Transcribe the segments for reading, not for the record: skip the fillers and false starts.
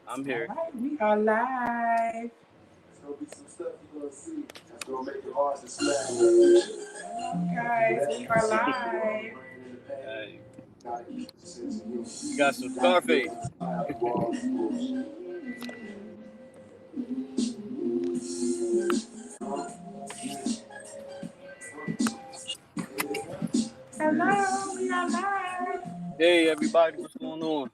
I'm All here. right, we are live. There's gonna be some stuff you're gonna see that's gonna make it hard to smash. Hello, guys. We are live. Hey, Gotta keep the sense of humor. you got some Scarface. Hello, we are live. Hey, everybody, what's going on?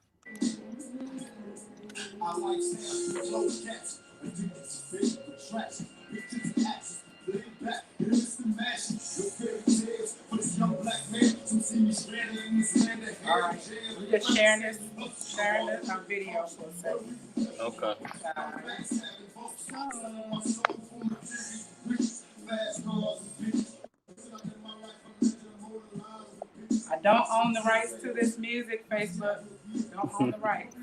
I like sound, close cats, addicted to fake attraction, pictures and actions, laid back, it's the mash, your fairy tales, for this young black man, some see me stranded in this land that All right, we're just sharing this on video for a second. Okay. I don't own the rights to this music, Facebook. Don't own the rights.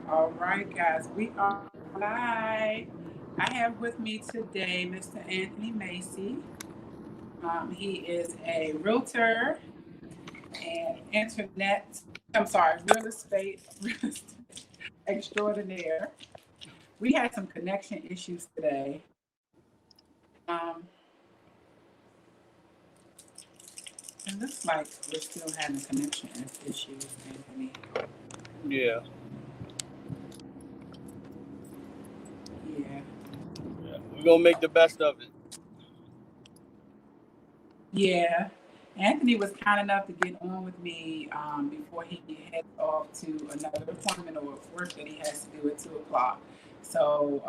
All right, guys, we are live. I have with me today Mr. Anthony Macy. He is a realtor and real estate extraordinaire. We had some connection issues today. It looks like we're still having connection issues, Anthony. Yeah. Yeah. We're going to make the best of it. Yeah. Anthony was kind enough to get on with me before he heads off to another appointment or work that he has to do at 2 o'clock. So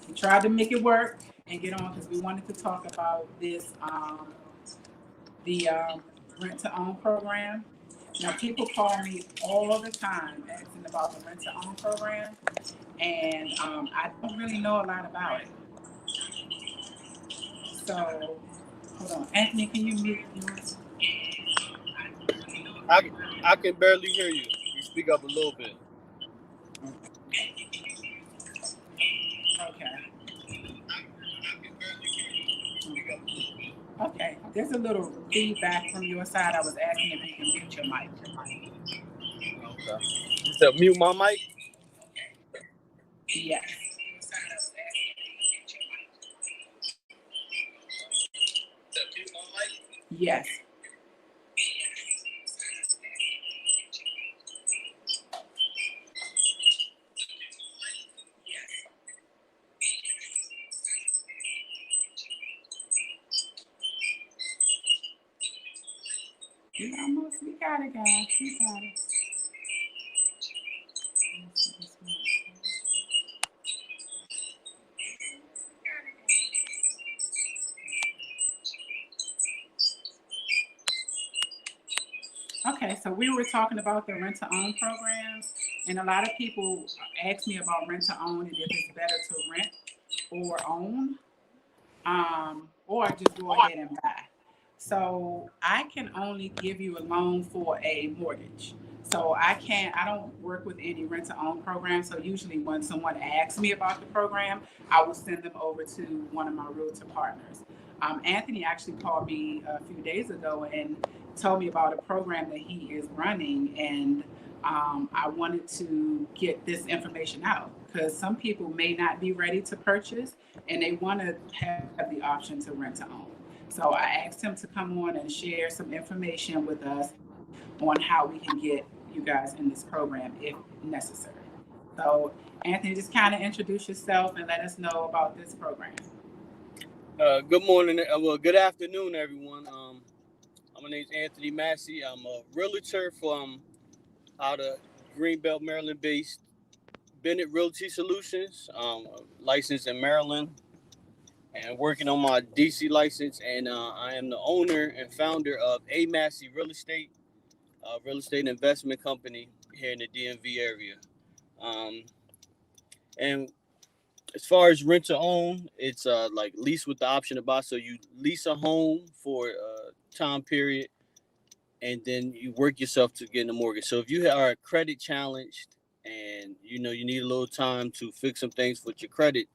he tried to make it work and get on because we wanted to talk about this, the rent to own program. Now, people call me all the time asking about the rent to own program, and I don't really know a lot about it. So, hold on. Anthony, can you mute yours? I can barely hear you. You speak up a little bit. Okay. There's a little feedback from your side. I was asking if you can mute your mic. Okay. You said mute my mic? Yes. Yes. We got it, guys. We got it. Okay, so we were talking about the rent to own programs, and a lot of people ask me about rent to own and if it's better to rent or own, or just go ahead and buy. So I can only give you a loan for a mortgage. So I don't work with any rent to own program. So usually when someone asks me about the program, I will send them over to one of my realtor partners. Anthony actually called me a few days ago and told me about a program that he is running. And I wanted to get this information out because some people may not be ready to purchase and they want to have the option to rent to own. So I asked him to come on and share some information with us on how we can get you guys in this program if necessary. So Anthony, just kind of introduce yourself and let us know about this program. Good morning. Good afternoon, everyone. My name is Anthony Massey. I'm a realtor from out of Greenbelt, Maryland-based Bennett Realty Solutions, licensed in Maryland. and working on my DC license. And I am the owner and founder of A Massey Real Estate Investment Company here in the DMV area. Um, and as far as rent to own, it's like lease with the option to buy. So you lease a home for a time period, and then you work yourself to getting a mortgage. So if you are credit challenged and you need a little time to fix some things with your credit,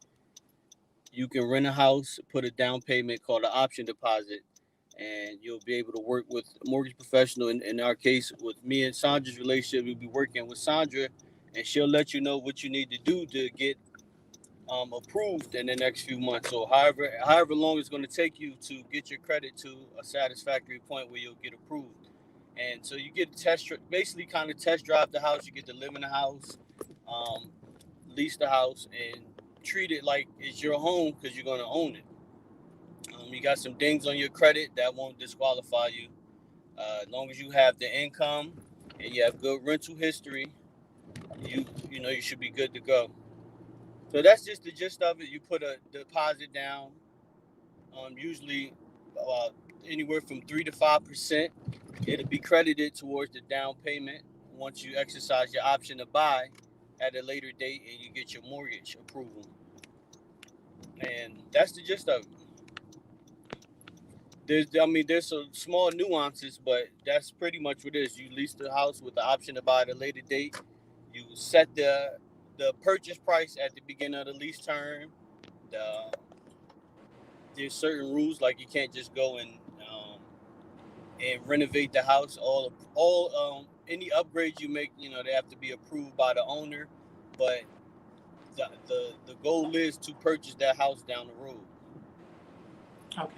you can rent a house, put a down payment called an option deposit, and you'll be able to work with a mortgage professional. In our case, with me and Sandra's relationship, we'll be working with Sandra, and she'll let you know what you need to do to get approved in the next few months. So however long it's going to take you to get your credit to a satisfactory point where you'll get approved. And so you get to basically kind of test drive the house. You get to live in the house, um, lease the house, and treat it like it's your home because you're going to own it. You got some dings on your credit that won't disqualify you. As long as you have the income and you have good rental history, you should be good to go. So that's just the gist of it. You put a deposit down, usually uh, anywhere from 3 to 5%. It'll be credited towards the down payment once you exercise your option to buy at a later date and you get your mortgage approval. And that's the gist of it. There's some small nuances, but that's pretty much what it is. You lease the house with the option to buy at a later date. You set the purchase price at the beginning of the lease term. The, there's certain rules, like you can't just go and renovate the house. All any upgrades you make, they have to be approved by the owner. But the goal is to purchase that house down the road. Okay.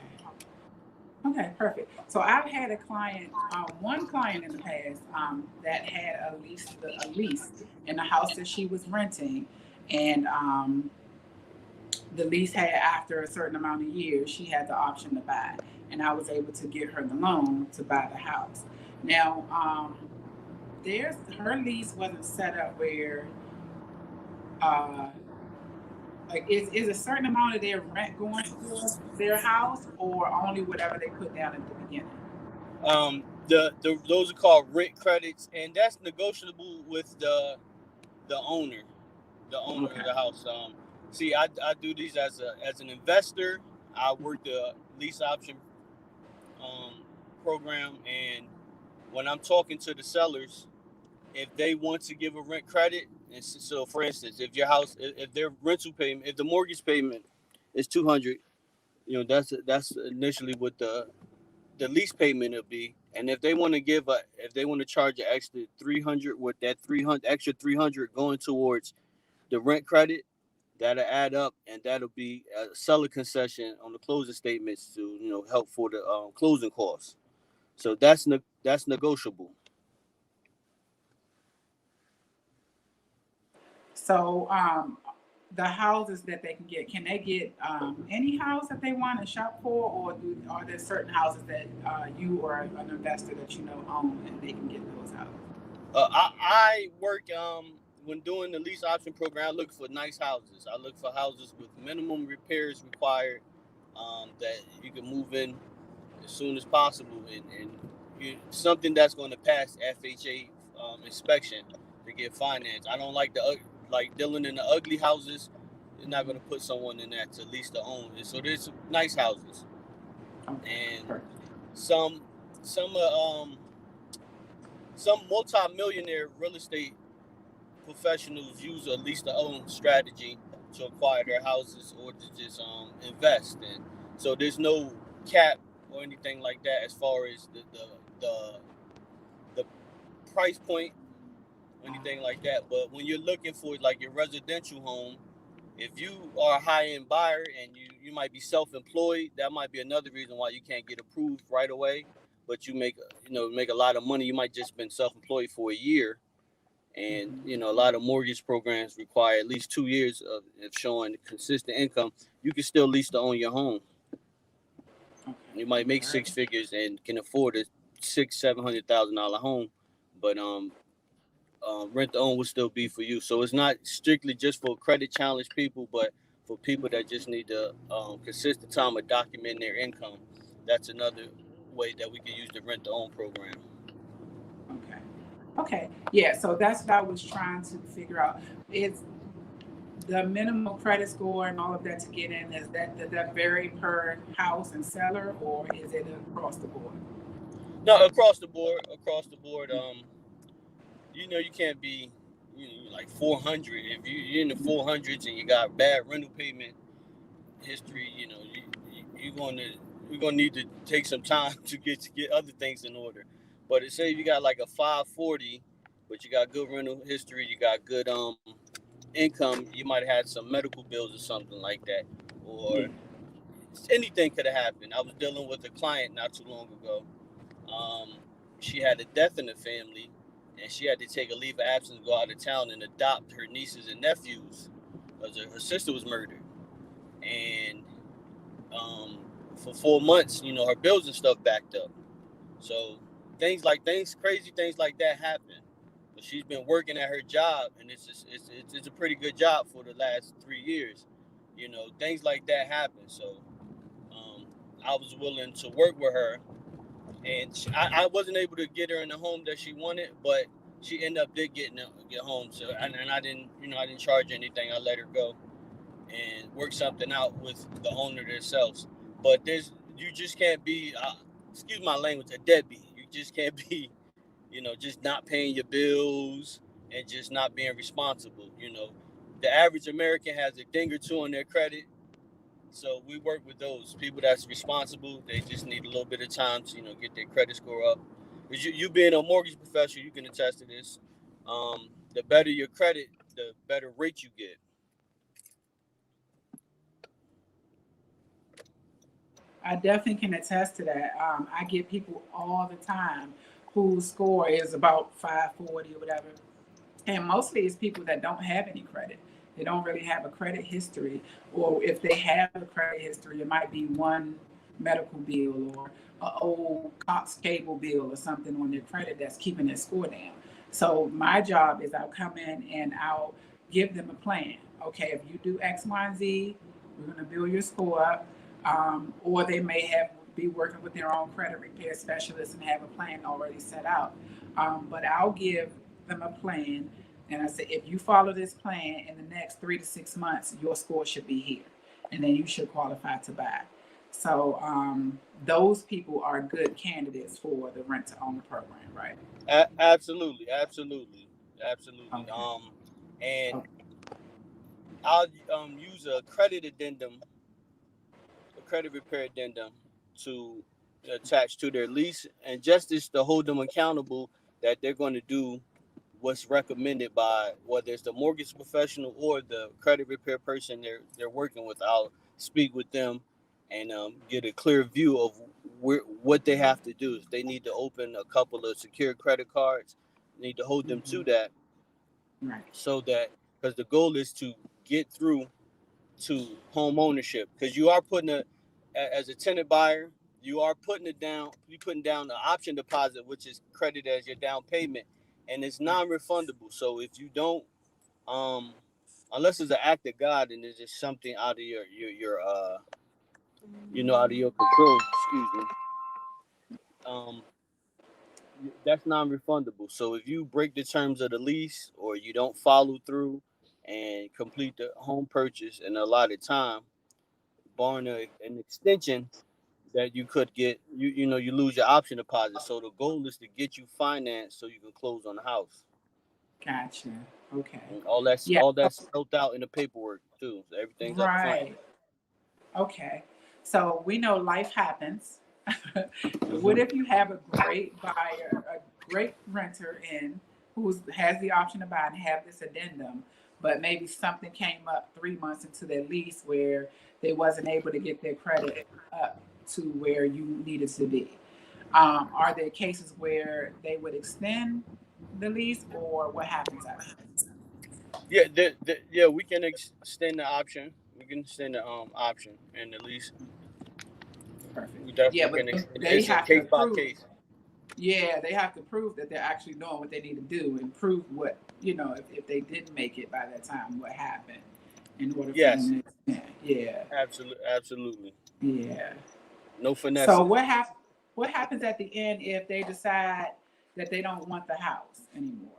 Okay, perfect. So I've had one client in the past that had a lease in the house that she was renting, and the lease had, after a certain amount of years, she had the option to buy, and I was able to get her the loan to buy the house. Now, her lease wasn't set up where like is a certain amount of their rent going towards their house, or only whatever they put down at the beginning? Those are called rent credits, and that's negotiable with the owner, Okay. of the house. See, I do these as an investor. I work the lease option program, and when I'm talking to the sellers, if they want to give a rent credit, and so for instance, if their rental payment, if the mortgage payment is 200, that's initially what the lease payment will be. And if they want to charge an extra 300, with that 300 going towards the rent credit, that'll add up, and that'll be a seller concession on the closing statements to help for the closing costs. So that's negotiable. So the houses that they can they get any house that they want to shop for, or are there certain houses that you or an investor that own, and they can get those houses? I work when doing the lease option program. I look for nice houses. I look for houses with minimum repairs required, that you can move in as soon as possible, and something that's going to pass FHA inspection to get financed. I don't like dealing in the ugly houses. You're not going to put someone in that to lease to own. And so there's some nice houses, and some multi-millionaire real estate professionals use a lease to own strategy to acquire their houses or to just invest. And so there's no cap or anything like that as far as the price point or anything like that. But when you're looking for like your residential home, if you are a high-end buyer and you might be self-employed, that might be another reason why you can't get approved right away. But you make a lot of money. You might just been self-employed for a year, and a lot of mortgage programs require at least 2 years of showing consistent income. You can still lease to own your home. You might make six figures and can afford a $700,000 home, but rent to own will still be for you. So it's not strictly just for credit challenged people, but for people that just need the consistent time of documenting their income, that's another way that we can use the rent to own program. Okay. Okay. Yeah. So that's what I was trying to figure out. Is the minimum credit score and all of that to get in, is that vary per house and seller, or is it across the board? No, across the board, you can't be like 400 if you're in the 400s and you got bad rental payment history. You're gonna need to take some time to get other things in order. But it say if you got like a 540, but you got good rental history, you got good income, you might have had some medical bills or something like that, or Yeah. anything could have happened. I was dealing with a client not too long ago. Um, she had a death in the family, and she had to take a leave of absence, go out of town, and adopt her nieces and nephews because her sister was murdered. And for 4 months, her bills and stuff backed up. So crazy things like that happen. But she's been working at her job, and it's a pretty good job for the last 3 years. Things like that happen. So um, I was willing to work with her, and I wasn't able to get her in the home that she wanted, but she ended up did get home. So and I didn't charge her anything. I let her go and work something out with the owner themselves. But you just can't be, excuse my language, a deadbeat. You just can't be, just not paying your bills and just not being responsible. The average American has a ding or two on their credit. So we work with those people that's responsible. They just need a little bit of time to, get their credit score up. Because you being a mortgage professional, you can attest to this. The better your credit, the better rate you get. I definitely can attest to that. I get people all the time whose score is about 540 or whatever, and mostly it's people that don't have any credit. They don't really have a credit history, or if they have a credit history, it might be one medical bill or an old Cox cable bill or something on their credit that's keeping their score down. So my job is I'll come in and I'll give them a plan. Okay, if you do X, Y, and Z, we're going to build your score up. Or they may be working with their own credit repair specialist and have a plan already set out. But I'll give them a plan, and I say, if you follow this plan in the next 3 to 6 months, your score should be here, and then you should qualify to buy. So those people are good candidates for the rent to own program, right? Absolutely, absolutely, absolutely. Okay. And Okay. I'll use a credit repair addendum to attach to their lease, and justice to hold them accountable that they're going to do what's recommended by whether it's the mortgage professional or the credit repair person they're working with. I'll speak with them and get a clear view of what they have to do. If they need to open a couple of secured credit cards, need to hold them to Mhm. that, Right. so that because the goal is to get through to home ownership, because you are as a tenant buyer, you are putting down the option deposit, which is credited as your down payment, and it's Right. non-refundable. So if you don't, um unless it's an act of God and it's just something out of your out of your control, excuse me, um that's non-refundable. So if you break the terms of the lease or you don't follow through and complete the home purchase in a lot of time, barring an extension, that you could get, you lose your option deposit. So the goal is to get you financed so you can close on the house. Gotcha. Okay. And all that's spelled out in the paperwork too. So everything's up front. Right. Okay. So we know life happens. What Hmm. if you have a great buyer, a great renter in who has the option to buy and have this addendum, but maybe something came up 3 months into their lease where they wasn't able to get their credit up to where you needed to be? Are there cases where they would extend the lease, or what happens after? Yeah, yeah, we can extend the option. We can extend the option, and at least Perfect. we Yeah, definitely but can extend it. they It's a have to case by prove. case. Yeah, they have to prove that they're actually doing what they need to do and prove what, if they didn't make it by that time, what happened. in order for Yes, them to, yeah, absolutely. yeah. No So finessing. what happens at the end if they decide that they don't want the house anymore?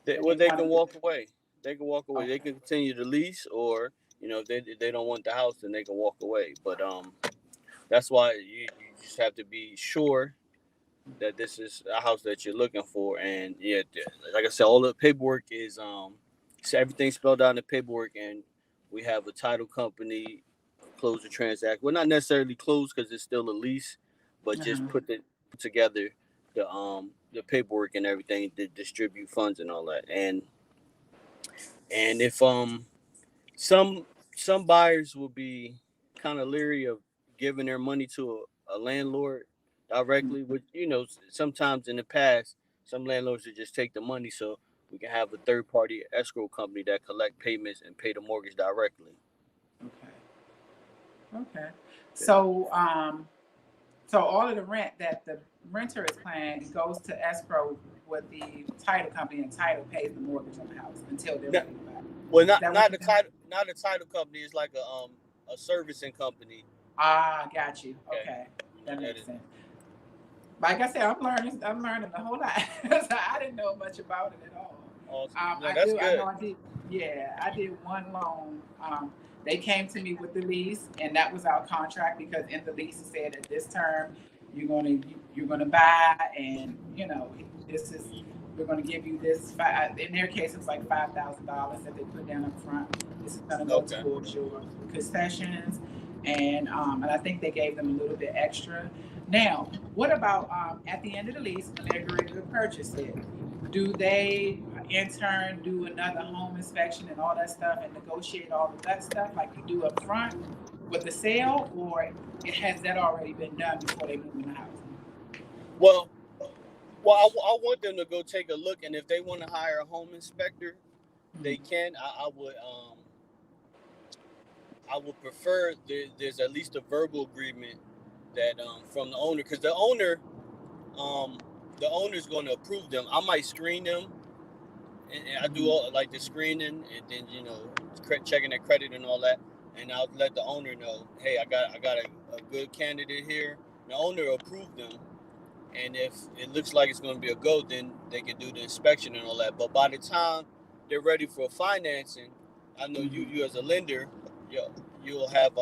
That Well, they they want can to, walk away. They can walk away. They okay, can continue to lease, or if they don't want the house, then they can walk away. But that's why you just have to be sure that this is a house that you're looking for. And yeah, like I said, all the paperwork is so everything's spelled out in the paperwork, and we have a title company close the transaction. Well, not necessarily close because it's still a lease, but just uh-huh. put together the paperwork and everything to distribute funds and all that. And if some some buyers will be kind of leery of giving their money to a landlord directly, which sometimes in the past some landlords would just take the money, so we can have a third party escrow company that collect payments and pay the mortgage directly. Okay, okay. So so all of the rent that the renter is paying goes to escrow with the title company, and title pays the mortgage on the house until they're No, ready to buy. well, Is that what you're saying? not a title company. It's like a servicing company. Ah, got you. Okay, Okay, that that makes is sense. Like I said, I'm learning a whole lot. So I didn't know much about it at all. awesome. No, I that's do. I know good. I did. Yeah, I did one loan. They came to me with the lease, and that was our contract because in the lease it said at this term you're gonna buy, and this is we're gonna give you this. In their case, it was like $5,000 that they put down up front. This is gonna go Okay. towards your concessions, and I think they gave them a little bit extra. Now, what about at the end of the lease when they're ready to purchase it? Do they in turn do another home inspection and all that stuff and negotiate all of that stuff like you do up front with the sale, or it has that already been done before they move in the house? Well, I want them to go take a look, and if they want to hire a home inspector, they Mm-hmm. can. I would prefer there's at least a verbal agreement that from the owner, because um the owner's going to approve them. I might screen them, and I do Mm-hmm. all like the screening, and then checking their credit and all that, and I'll let the owner know, hey, I got a good candidate here. The owner will approve them, and if it looks like it's going to be a go, then they can do the inspection and all that. But by the time they're ready for financing, I know Mm-hmm. you as a lender, you you'll have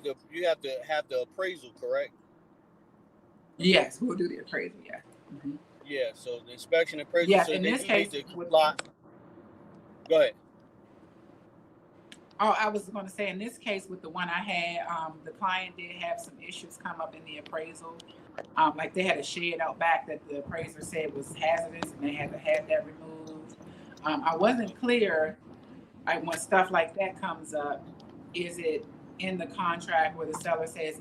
the you have to have the appraisal, correct? Yes, we'll do the appraisal. Yes. Mm-hmm. Yeah, so the inspection appraisal, Yes. so In they this do need case, to with comply. Go ahead. oh, I was going to say in this case with the one I had, the client did have some issues come up in the appraisal. Like they had a shed out back that the appraiser said was hazardous, and they had to have that removed. I wasn't clear. When stuff like that comes up, is it in the contract where the seller says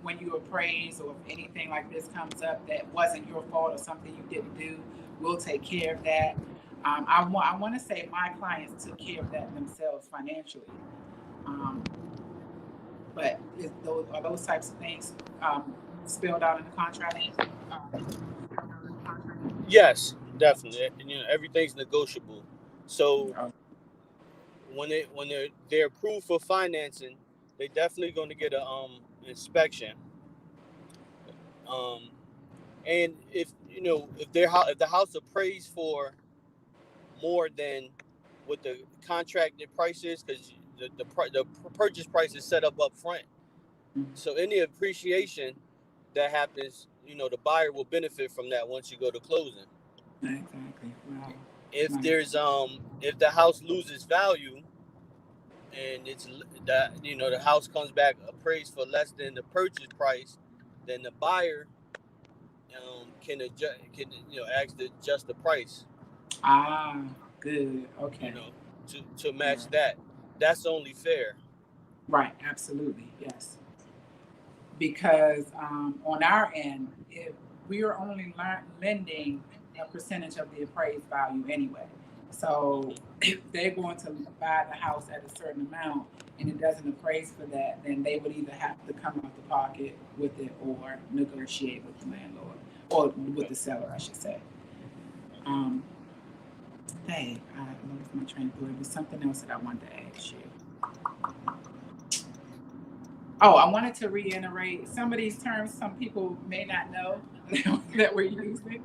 when you appraise or if anything like this comes up that wasn't your fault or something you didn't do, we'll take care of that. I want to say my clients took care of that themselves financially, um, but are those types of things spelled out in the contract? Yes, definitely. Everything's negotiable. So Oh, they're approved for financing, they definitely going to get a inspection. Um, and if the house appraised for more than what the contracted price is, because the purchase price is set up front. mhm. So any appreciation that happens, the buyer will benefit from that once you go to closing. Exactly. Wow. If Nice. if the house loses value, and it's that the house comes back appraised for less than the purchase price, then the buyer can adjust, can ask to adjust the price, Ah, good. you Okay. know, to All match right. that. That's only fair. Right. Absolutely. Yes. Because on our end, if we are only lending a percentage of the appraised value anyway. So Hmm. if they're going to buy the house at a certain amount and it doesn't appraise for that, then they would either have to come out the pocket with it or negotiate with the landlord or with Okay. the seller, I should say. Um, Hey, I lost my train of thought. There's something else that I wanted to ask you. Oh, I wanted to reiterate some of these terms some people may not know that we're using.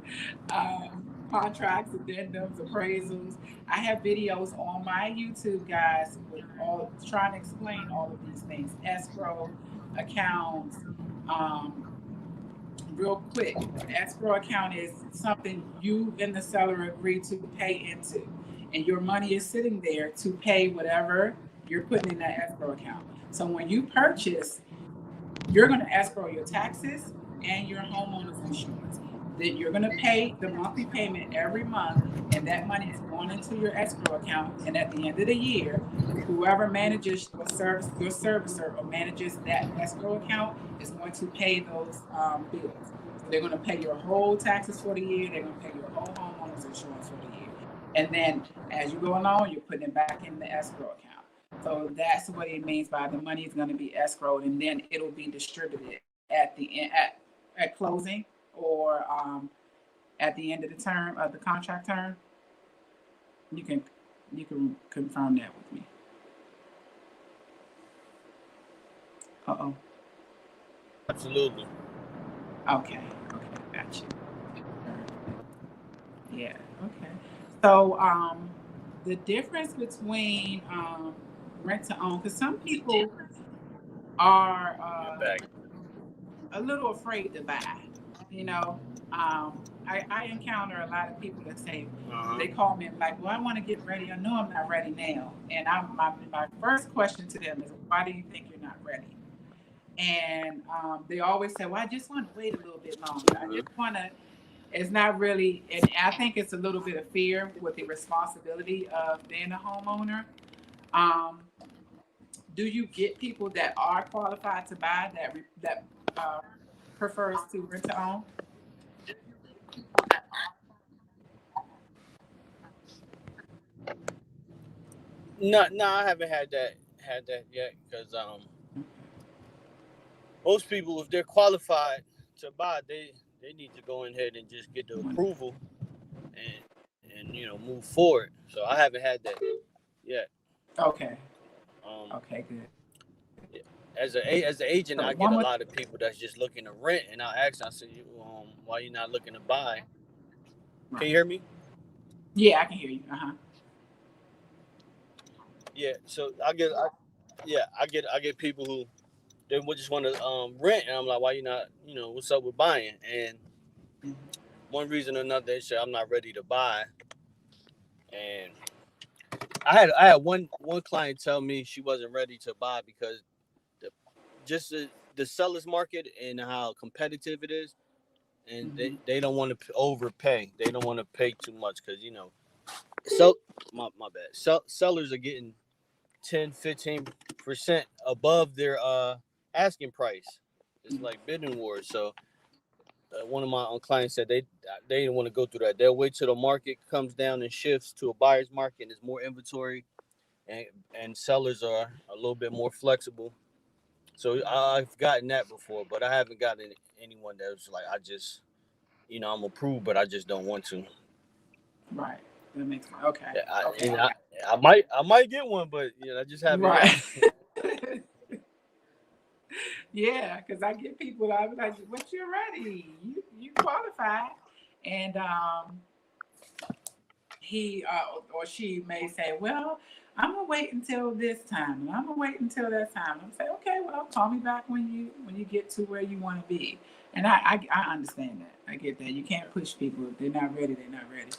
Contracts, addendums, appraisals. I have videos on my YouTube, guys, with all trying to explain all of these things. Escrow accounts, um, real quick. An escrow account is something you and the seller agree to pay into, and your money is sitting there to pay whatever you're putting in that escrow account. So when you purchase, you're going to escrow your taxes and your homeowner's insurance. Then you're going to pay the monthly payment every month, and that money is going into your escrow account. And at the end of the year, whoever manages or serves your servicer or manages that escrow account is going to pay those bills. So they're going to pay your whole taxes for the year. They're going to pay your whole homeowner's insurance for the year. And then as you go along, you're putting it back in the escrow account. So that's what it means by the money is going to be escrowed, and then it'll be distributed at the end at closing or at the end of the term of the contract term. You can confirm that with me. Oh. Absolutely. Okay. Got you. Yeah. Okay. So the difference between rent to own, because some people are a little afraid to buy. You know, I encounter a lot of people that say they call me like, "Well, I want to get ready. I know I'm not ready now." And my first question to them is, "Why do you think you're not ready?" And they always say, "Well, I just want to wait a little bit longer. I just want to." It's not really, and I think it's a little bit of fear with the responsibility of being a homeowner. Um, do you get people that are qualified to buy that uh, prefers to rent to own? No, I haven't had that yet because most people, if they're qualified to buy, they need to go ahead and just get the approval and move forward. So I haven't had that yet. Okay. Um, Okay. Good. as an agent, So I get one a more. lot of people that's just looking to rent, and I ask, I say, why you not looking to buy? Can Right. you hear me? Yeah, I can hear you. Yeah. So I get people who they would just want to rent, and I'm like, why you not? What's up with buying? And one reason or another, they say I'm not ready to buy. And I had one client tell me she wasn't ready to buy because the, just the seller's market and how competitive it is, and they don't want to overpay. They don't want to pay too much because so my bad. Sellers are getting 10-15% above their asking price. It's like bidding wars. So one of my clients said they didn't want to go through that. They'll wait till the market comes down and shifts to a buyer's market and there's more inventory, and sellers are a little bit more flexible. So I've gotten that before, but I haven't gotten anyone that was like, I just, I'm approved, but I just don't want to. Right. That makes sense. Okay. Yeah, Okay. I might get one, but I just haven't yet. Right. Yeah, because I get people. I was like, "But you're ready. You qualified," and he or she may say, "Well, I'm gonna wait until this time, and I'm gonna wait until that time." I'm say, "Okay, well, call me back when you get to where you want to be." And I understand that. I get that. You can't push people if they're not ready. They're not ready.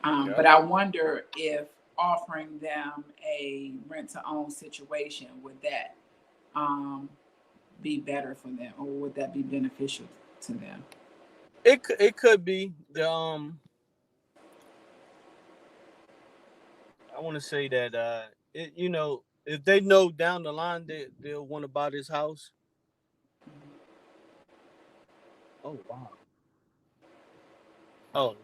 Yeah. But I wonder if offering them a rent to own situation would that um, be better for them, or would that be beneficial to them? It could be I want to say that if they know down the line they'll want to buy this house. Oh wow. Oh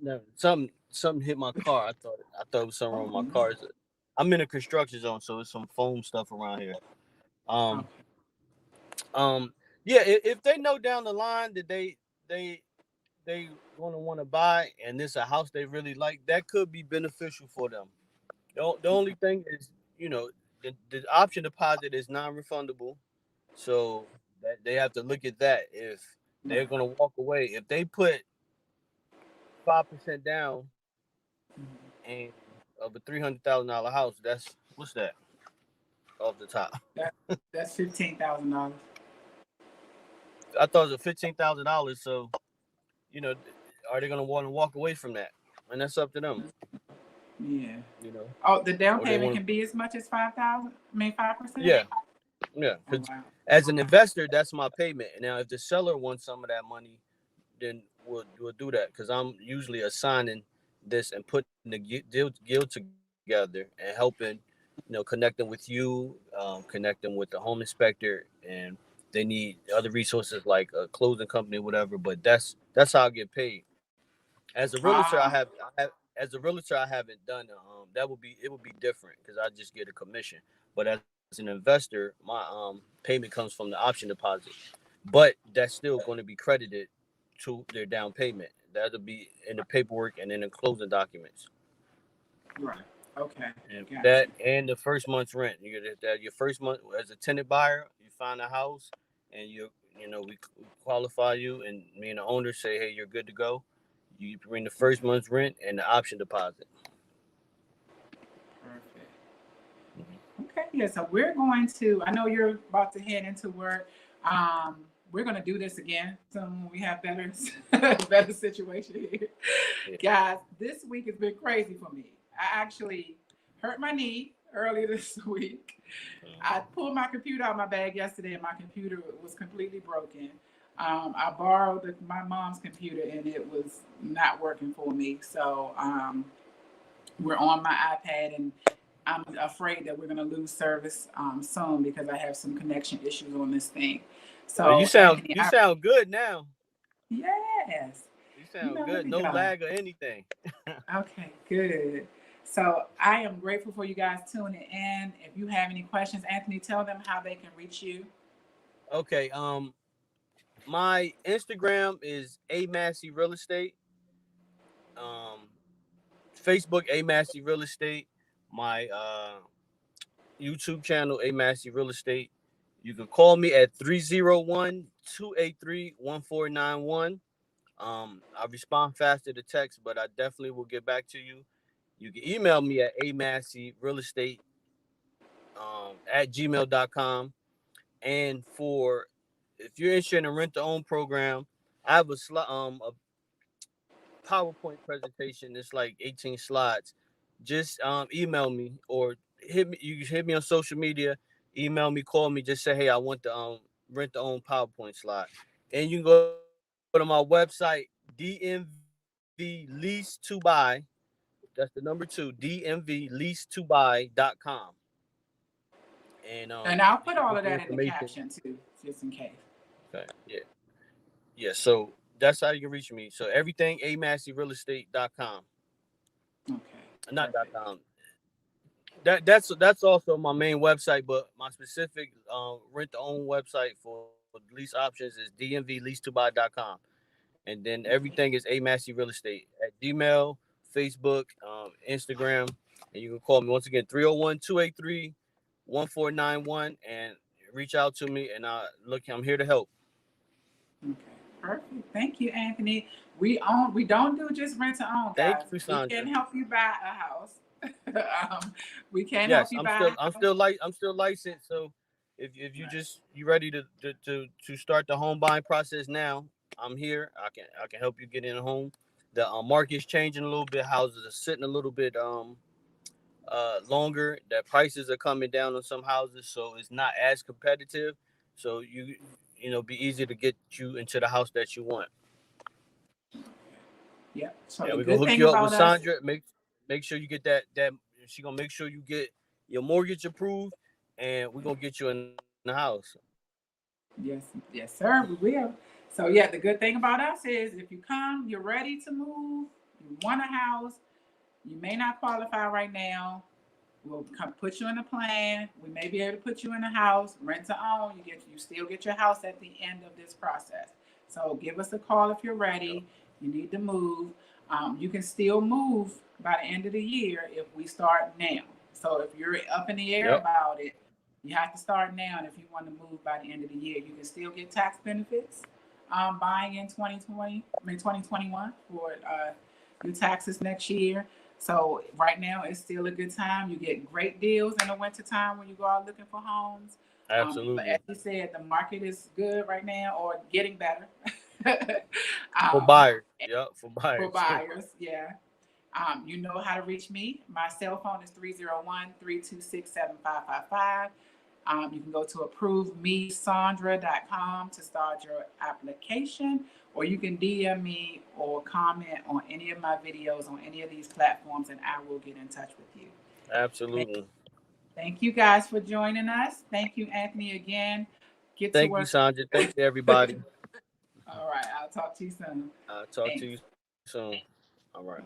no, something hit my car. I thought it was something wrong with my car. I'm in a construction zone, so it's some foam stuff around here. Um Okay. um yeah, if they know down the line that they they going to want to buy and this a house they really like, that could be beneficial for them. The only thing is, you know, the option deposit is non-refundable, so that they have to look at that. If they're Right. going to walk away, if they put 5% down Mhm. and of a $300,000 house, that's what's that off the top? That that's $15,000. I thought it was $15,000. So you know, are they going to want to walk away from that? And that's up to them. Yeah. You know, Oh, the down or they payment want can to. be as much as 5,000. I mean 5%. Yeah, yeah. Oh Because wow. as an investor, that's my payment. Now, if the seller wants some of that money, then we'll do that because I'm usually assigning this and putting the deal together and helping, connecting with you, connecting with the home inspector, and they need other resources like a closing company, or whatever. But that's how I get paid. As a realtor, Ah, as a realtor, I haven't done. That would be it would be different because I just get a commission. But as an investor, my payment comes from the option deposit, but that's still going to be credited to their down payment. That'll be in the paperwork and in the closing documents. right. Okay. And Got that you. and the first month's rent. You get that your first month as a tenant buyer. You find a house, and we qualify you, and me and the owner say, hey, you're good to go. You bring the first month's rent and the option deposit. Perfect. Mhm. Okay, yeah, so we're going to, I know you're about to head into work. Um, we're going to do this again soon when we have better, better situation here. Yeah. Guys, this week has been crazy for me. I actually hurt my knee earlier this week. I pulled my computer out of my bag yesterday and my computer was completely broken. I borrowed my mom's computer and it was not working for me. So we're on my iPad and I'm afraid that we're going to lose service soon because I have some connection issues on this thing. Well, you So, sound Anthony, you sound good now. yes, You sound look good. at No God. lag or anything. Okay, good. So, I am grateful for you guys tuning in. If you have any questions, Anthony, tell them how they can reach you. Okay. My Instagram is a Massey Real Estate. Um, Facebook a Massey Real Estate. My YouTube channel a Massey Real Estate. You can call me at 301-283-1491. I respond faster to text, but I definitely will get back to you. You can email me at amasseyrealestate at gmail.com. And for if you're interested in a rent to own program, I have a PowerPoint presentation. It's like 18 slides. Just email me or hit me. You can hit me on social media. Email me, call me. Just say, hey, I want the rent to own PowerPoint slide. And you can go to my website, DMV Lease to Buy. That's the number two, DMVLease2Buy.com. And And you I'll can put get all the of that in the information. caption too, just in case. Okay. Yeah. Yeah. So that's how you can reach me. So everything amasseyrealestate.com. Okay, Not dot perfect. com. That's also my main website, but my specific rent to own website for lease options is dmvlease2buy.com. And then everything is a Massey Real Estate at Gmail, Facebook, Instagram, and you can call me once again 301-283-1491 and reach out to me and I'm here to help. Okay, perfect. Thank you, Anthony. We don't do just rent to own, Thank guys. you, We can Sandra. help you buy a house. We can help Yes, you I'm buy still a I'm house. still like I'm still licensed. So if you Right. just you ready to start the home buying process now, I'm here. I can help you get in a home. The market's changing a little bit. Houses are sitting a little bit longer. That prices are coming down on some houses, so it's not as competitive. So be easier to get you into the house that you want. Yep. So Yeah, the we're gonna good hook thing you up with about us, Sandra. Make sure you get that. She gonna make sure you get your mortgage approved, and we're gonna get you in the house. yes, yes, sir, we will. So yeah, the good thing about us is if you come, you're ready to move, you want a house, you may not qualify right now. We'll come put you in a plan. We may be able to put you in a house, rent to own. You still get your house at the end of this process. So give us a call if you're ready. You need to move. You can still move by the end of the year if we start now. So if you're up in the air Yep. about it, you have to start now. And if you want to move by the end of the year, you can still get tax benefits buying in 2021 for your taxes next year. So right now it's still a good time. You get great deals in the winter time when you go out looking for homes. But Absolutely. as you said, the market is good right now or getting better. For buyers. Yep. For buyers. For buyers, yeah. You know how to reach me. My cell phone is 301-326-7555. You can go to approveMeSandra.com to start your application, or you can DM me or comment on any of my videos on any of these platforms, and I will get in touch with you. Absolutely. Thank you guys for joining us. Thank you, Anthony, again. Get to Thank you, work. Sandra. Thank you, everybody. All right, I'll talk to you soon. I'll talk to Thanks. you soon. All right.